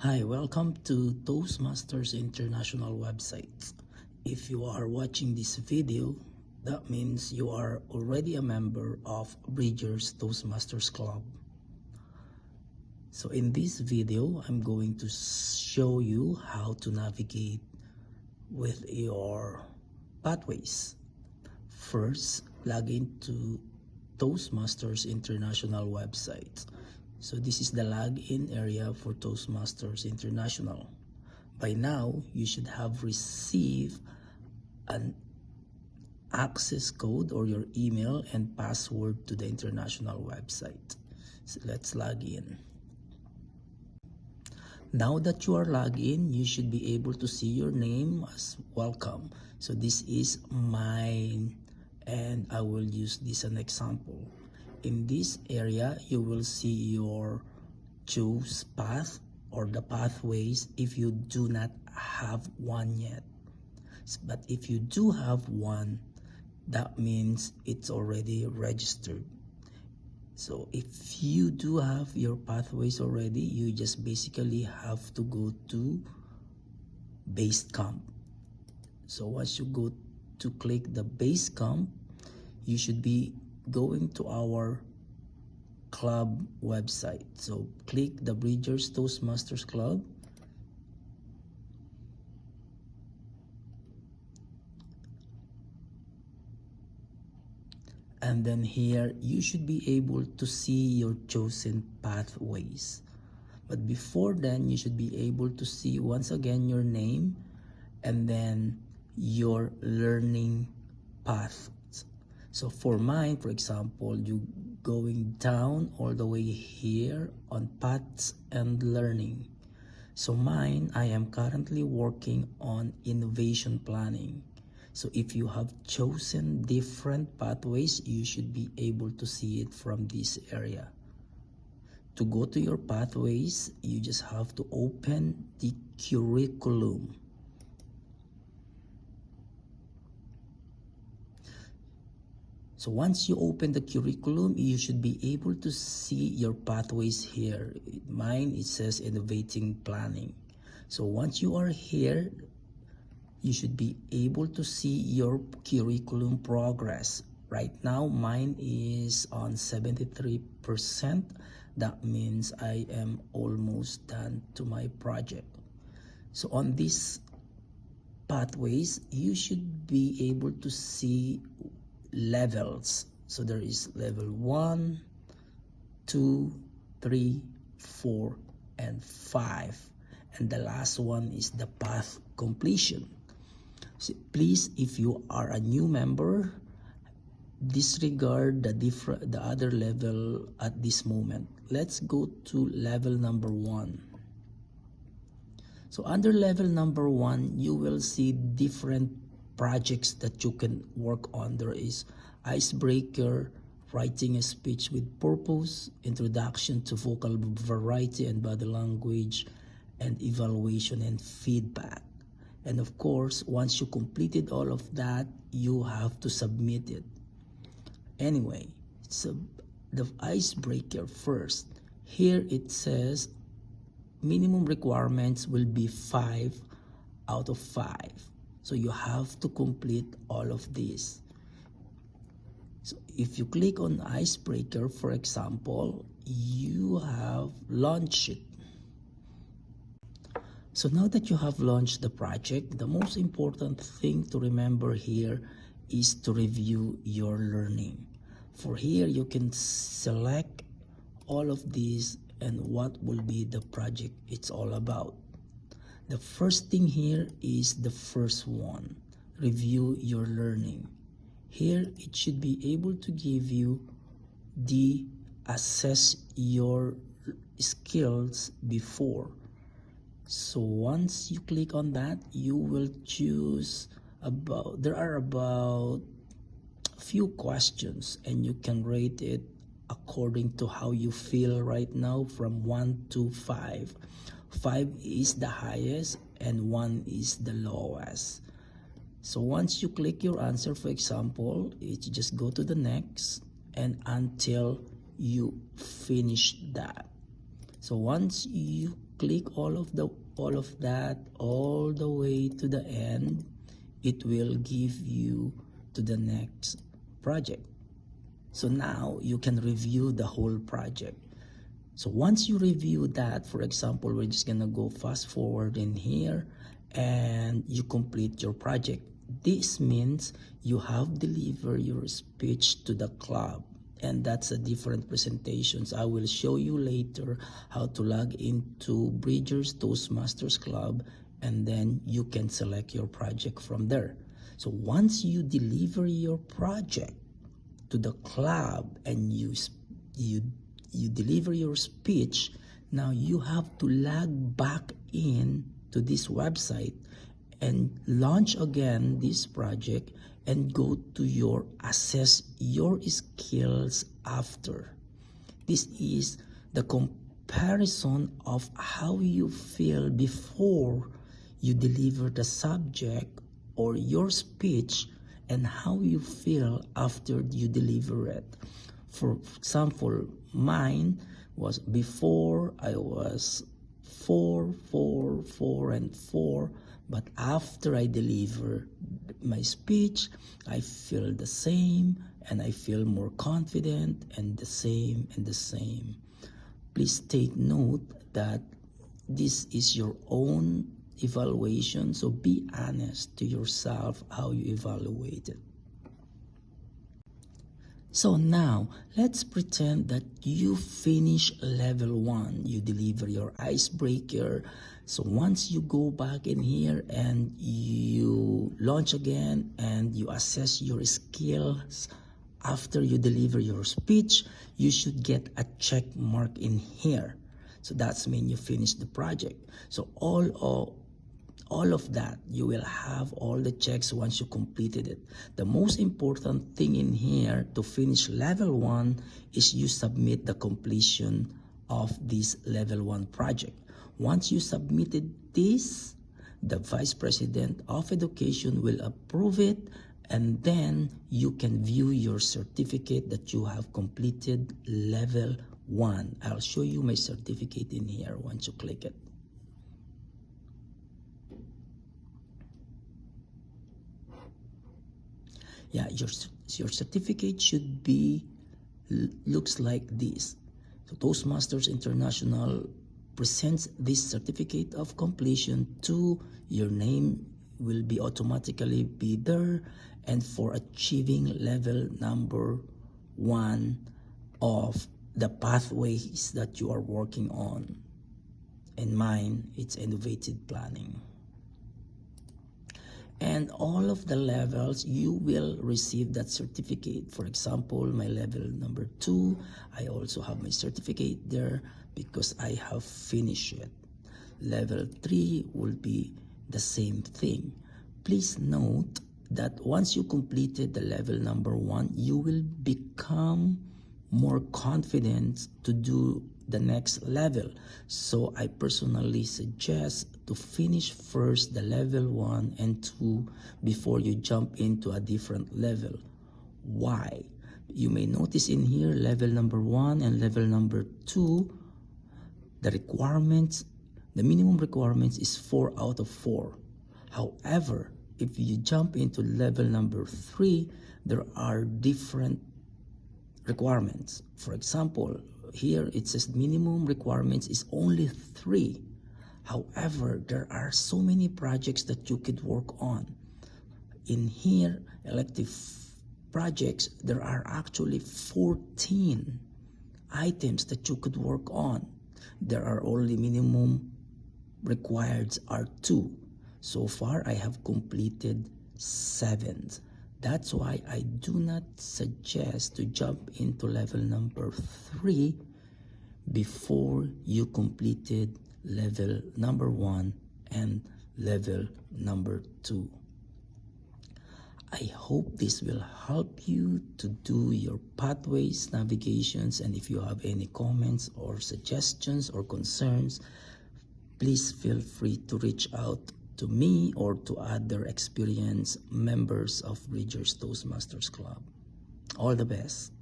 Hi, welcome to Toastmasters International website. If you are watching this video, that means you are already a member of Bridgers Toastmasters Club. So in this video, I'm going to show you how to navigate with your pathways. First, log into Toastmasters International website. So this is the login area for Toastmasters International. By now, you should have received an access code or your email and password to the international website. So let's log in. Now that you are logged in, you should be able to see your name as welcome. So this is mine, and I will use this as an example. In this area, you will see your choose path or the pathways if you do not have one yet. But if you do have one, that means it's already registered. So if you do have your pathways already, you just basically have to go to Basecamp. So once you go to click the Basecamp, you should be going to our club website. So click the Bridgers Toastmasters Club. And then here you should be able to see your chosen pathways. But before then, you should be able to see once again your name and then your learning path. So for mine, for example, you going down all the way here on paths and learning. So mine, I am currently working on innovation planning. So if you have chosen different pathways, you should be able to see it from this area. To go to your pathways, you just have to open the curriculum. So once you open the curriculum, you should be able to see your pathways here. Mine, it says innovating planning. So once you are here, you should be able to see your curriculum progress. Right now, mine is on 73%. That means I am almost done to my project. So on these pathways, you should be able to see levels. So there is level 1, 2, 3, 4, and 5. And the last one is the path completion. So please, if you are a new member, disregard the other level at this moment. Let's go to level number 1. So under level number 1, you will see different projects that you can work on. There is icebreaker, writing a speech with purpose, introduction to vocal variety and body language, and evaluation and feedback. And of course, once you completed all of that, you have to submit it. Anyway, so the icebreaker first. Here it says minimum requirements will be 5 out of 5. So you have to complete all of this. So if you click on icebreaker, for example, you have launched it. So now that you have launched the project, the most important thing to remember here is to review your learning. For here, you can select all of these and what will be the project it's all about. The first thing here is the first one, review your learning. Here, it should be able to give you the assess your skills before. So once you click on that, you will choose there are about a few questions and you can rate it according to how you feel right now from 1 to 5. 5 is the highest and 1 is the lowest. So once you click your answer, for example, you just go to the next and until you finish that. So once you click all of that all the way to the end, it will give you to the next project. So now you can review the whole project. So once you review that, for example, we're just gonna go fast forward in here and you complete your project. This means you have delivered your speech to the club, and that's a different presentations. I will show you later how to log into Bridgers Toastmasters Club, and then you can select your project from there. So once you deliver your project to the club and you deliver your speech, now you have to log back in to this website and launch again this project and go to your assess your skills after. This is the comparison of how you feel before you deliver the subject or your speech and how you feel after you deliver it. For example, mine was before I was 4, 4, 4, and 4, but after I deliver my speech, I feel the same, and I feel more confident, and the same and the same. Please take note that this is your own evaluation, so be honest to yourself how you evaluate it. So now, let's pretend that you finish level 1. You deliver your icebreaker. So once you go back in here and you launch again and you assess your skills after you deliver your speech, you should get a check mark in here. So that's mean you finished the project. So all of that, you will have all the checks once you completed it. The most important thing in here to finish level 1 is you submit the completion of this level 1 project. Once you submitted this, the Vice President of Education will approve it, and then you can view your certificate that you have completed level 1. I'll show you my certificate in here once you click it. Yeah, your certificate should be looks like this. So Toastmasters International presents this certificate of completion to your name will be automatically be there, and for achieving level number 1 of the pathways that you are working on. In mine, it's innovative planning. And all of the levels, you will receive that certificate. For example, my level number 2, I also have my certificate there because I have finished it. Level 3 will be the same thing. Please note that once you completed the level number 1, you will become more confident to do the next level. So I personally suggest to finish first the level 1 and 2 before you jump into a different level. Why? You may notice in here level number 1 and level number 2, the requirements, the minimum requirements is 4 out of 4. However, if you jump into level number 3, there are different requirements. For example, here it says minimum requirements is only 3. However, there are so many projects that you could work on. In here, elective projects, there are actually 14 items that you could work on. There are only minimum required are 2. So far, I have completed 7. That's why I do not suggest to jump into level number 3 before you completed level number 1 and level number 2. I hope this will help you to do your pathways navigations, and if you have any comments or suggestions or concerns, please feel free to reach out to me or to other experienced members of Bridgers Toastmasters Club. All the best.